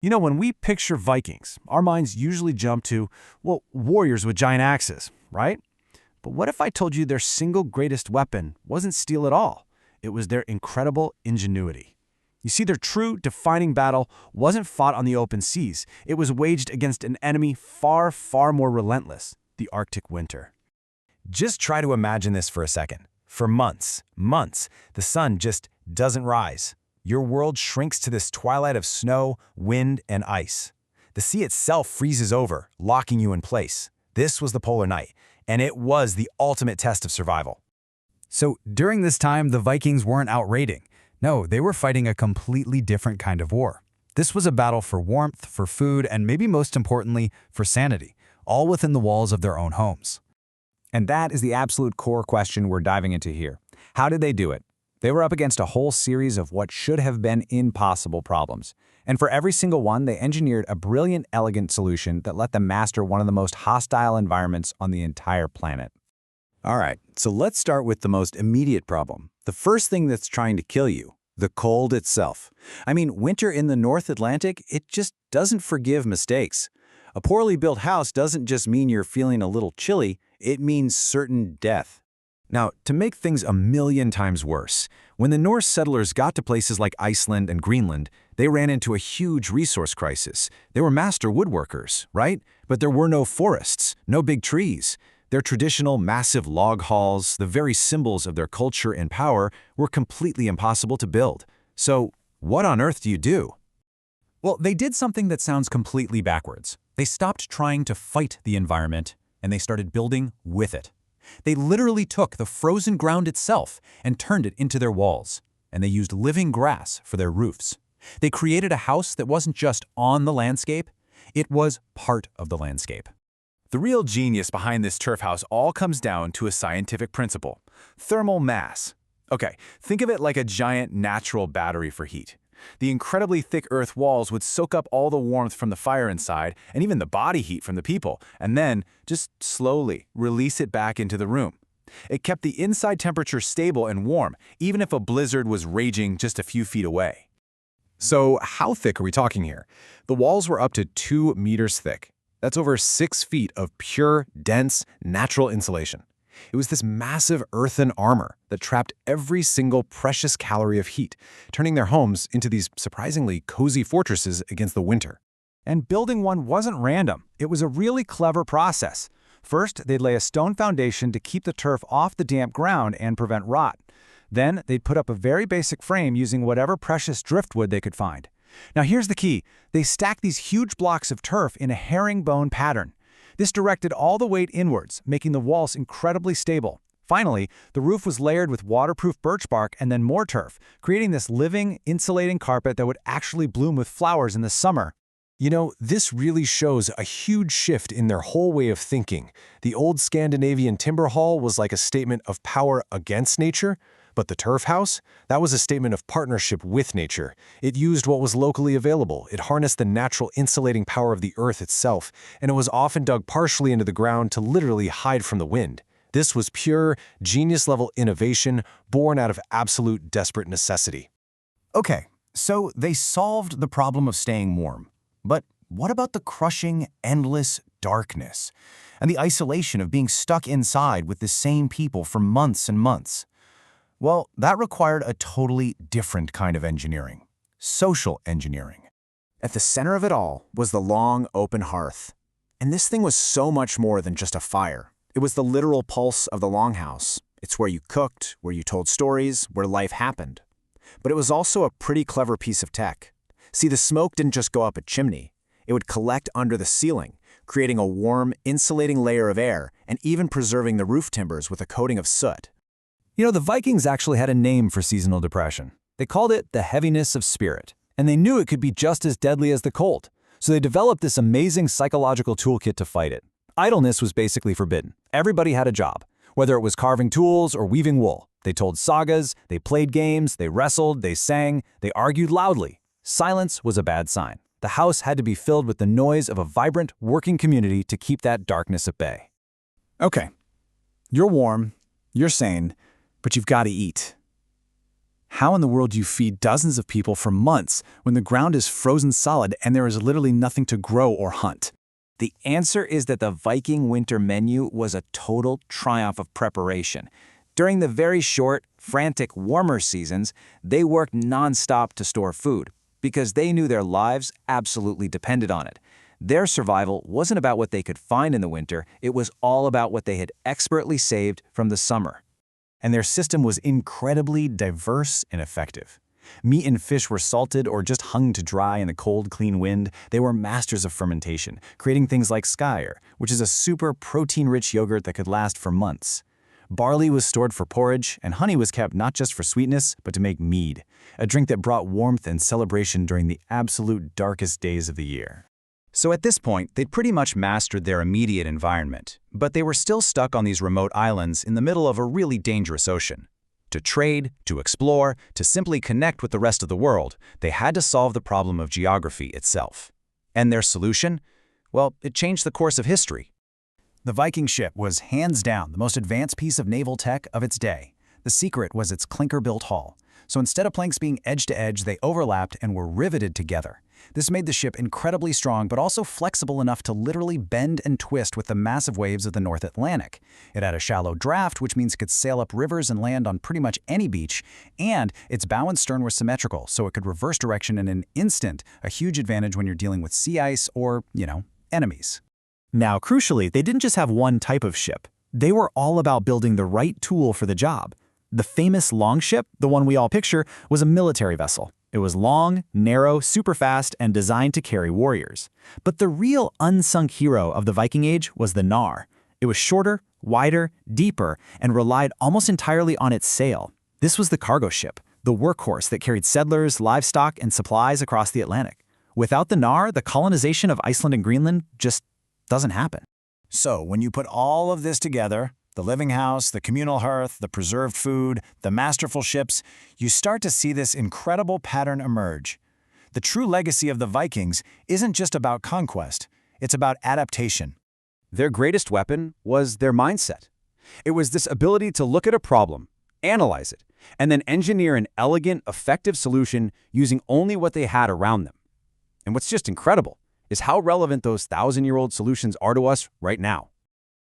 You know, when we picture Vikings, our minds usually jump to, well, warriors with giant axes, right? But what if I told you their single greatest weapon wasn't steel at all? It was their incredible ingenuity. You see, their true defining battle wasn't fought on the open seas. It was waged against an enemy far, far more relentless, the Arctic winter. Just try to imagine this for a second. For months, the sun just doesn't rise. Your world shrinks to this twilight of snow, wind, and ice. The sea itself freezes over, locking you in place. This was the polar night, and it was the ultimate test of survival. So during this time, the Vikings weren't out raiding. No, they were fighting a completely different kind of war. This was a battle for warmth, for food, and maybe most importantly, for sanity, all within the walls of their own homes. And that is the absolute core question we're diving into here. How did they do it? They were up against a whole series of what should have been impossible problems. And for every single one, they engineered a brilliant, elegant solution that let them master one of the most hostile environments on the entire planet. All right, so let's start with the most immediate problem. The first thing that's trying to kill you, the cold itself. I mean, winter in the North Atlantic, it just doesn't forgive mistakes. A poorly built house doesn't just mean you're feeling a little chilly, it means certain death. Now, to make things a million times worse, when the Norse settlers got to places like Iceland and Greenland, they ran into a huge resource crisis. They were master woodworkers, right? But there were no forests, no big trees. Their traditional massive log halls, the very symbols of their culture and power, were completely impossible to build. So, what on earth do you do? Well, they did something that sounds completely backwards. They stopped trying to fight the environment, and they started building with it. They literally took the frozen ground itself and turned it into their walls, and they used living grass for their roofs. They created a house that wasn't just on the landscape, it was part of the landscape. The real genius behind this turf house all comes down to a scientific principle: thermal mass. Okay, think of it like a giant natural battery for heat. The incredibly thick earth walls would soak up all the warmth from the fire inside and even the body heat from the people, and then just slowly release it back into the room. It kept the inside temperature stable and warm, even if a blizzard was raging just a few feet away. So, how thick are we talking here? The walls were up to 2 meters thick. That's over 6 feet of pure, dense, natural insulation. It was this massive earthen armor that trapped every single precious calorie of heat, turning their homes into these surprisingly cozy fortresses against the winter. And building one wasn't random. It was a really clever process. First, they'd lay a stone foundation to keep the turf off the damp ground and prevent rot. Then, they'd put up a very basic frame using whatever precious driftwood they could find. Now here's the key. They stacked these huge blocks of turf in a herringbone pattern. This directed all the weight inwards, making the walls incredibly stable. Finally, the roof was layered with waterproof birch bark and then more turf, creating this living, insulating carpet that would actually bloom with flowers in the summer. You know, this really shows a huge shift in their whole way of thinking. The old Scandinavian timber hall was like a statement of power against nature, but the turf house, that was a statement of partnership with nature. It used what was locally available. It harnessed the natural insulating power of the earth itself, and it was often dug partially into the ground to literally hide from the wind. This was pure, genius-level innovation born out of absolute desperate necessity. Okay, so they solved the problem of staying warm. But what about the crushing, endless darkness and the isolation of being stuck inside with the same people for months and months? Well, that required a totally different kind of engineering: social engineering. At the center of it all was the long, open hearth. And this thing was so much more than just a fire. It was the literal pulse of the longhouse. It's where you cooked, where you told stories, where life happened. But it was also a pretty clever piece of tech. See, the smoke didn't just go up a chimney. It would collect under the ceiling, creating a warm, insulating layer of air and even preserving the roof timbers with a coating of soot. You know, the Vikings actually had a name for seasonal depression. They called it the heaviness of spirit, and they knew it could be just as deadly as the cold. So they developed this amazing psychological toolkit to fight it. Idleness was basically forbidden. Everybody had a job, whether it was carving tools or weaving wool. They told sagas, they played games, they wrestled, they sang, they argued loudly. Silence was a bad sign. The house had to be filled with the noise of a vibrant, working community to keep that darkness at bay. Okay, you're warm, you're sane, but you've got to eat. How in the world do you feed dozens of people for months when the ground is frozen solid and there is literally nothing to grow or hunt? The answer is that the Viking winter menu was a total triumph of preparation. During the very short, frantic, warmer seasons, they worked nonstop to store food because they knew their lives absolutely depended on it. Their survival wasn't about what they could find in the winter, it was all about what they had expertly saved from the summer. And their system was incredibly diverse and effective. Meat and fish were salted or just hung to dry in the cold, clean wind. They were masters of fermentation, creating things like skyr, which is a super protein-rich yogurt that could last for months. Barley was stored for porridge, and honey was kept not just for sweetness, but to make mead, a drink that brought warmth and celebration during the absolute darkest days of the year. So at this point, they'd pretty much mastered their immediate environment, but they were still stuck on these remote islands in the middle of a really dangerous ocean. To trade, to explore, to simply connect with the rest of the world, they had to solve the problem of geography itself. And their solution? Well, it changed the course of history. The Viking ship was hands down the most advanced piece of naval tech of its day. The secret was its clinker-built hull. So instead of planks being edge to edge, they overlapped and were riveted together. This made the ship incredibly strong, but also flexible enough to literally bend and twist with the massive waves of the North Atlantic. It had a shallow draft, which means it could sail up rivers and land on pretty much any beach, and its bow and stern were symmetrical, so it could reverse direction in an instant, a huge advantage when you're dealing with sea ice or, enemies. Now, crucially, they didn't just have one type of ship. They were all about building the right tool for the job. The famous longship, the one we all picture, was a military vessel. It was long, narrow, super fast, and designed to carry warriors. But the real unsung hero of the Viking Age was the Nar. It was shorter, wider, deeper, and relied almost entirely on its sail. This was the cargo ship, the workhorse that carried settlers, livestock, and supplies across the Atlantic. Without the Nar, the colonization of Iceland and Greenland just doesn't happen. So, when you put all of this together, the living house, the communal hearth, the preserved food, the masterful ships, you start to see this incredible pattern emerge. The true legacy of the Vikings isn't just about conquest, it's about adaptation. Their greatest weapon was their mindset. It was this ability to look at a problem, analyze it, and then engineer an elegant, effective solution using only what they had around them. And what's just incredible is how relevant those thousand-year-old solutions are to us right now.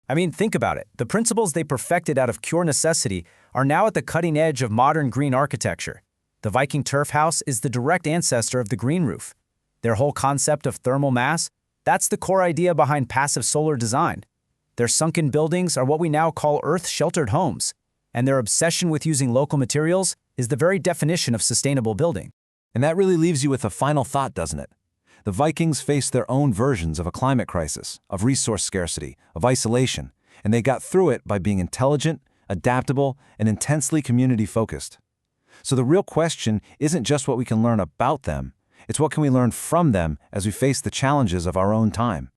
I mean, think about it. The principles they perfected out of pure necessity are now at the cutting edge of modern green architecture. The Viking turf house is the direct ancestor of the green roof. Their whole concept of thermal mass, that's the core idea behind passive solar design. Their sunken buildings are what we now call earth-sheltered homes, and their obsession with using local materials is the very definition of sustainable building. And that really leaves you with a final thought, doesn't it? The Vikings faced their own versions of a climate crisis, of resource scarcity, of isolation, and they got through it by being intelligent, adaptable, and intensely community-focused. So the real question isn't just what we can learn about them, it's what can we learn from them as we face the challenges of our own time.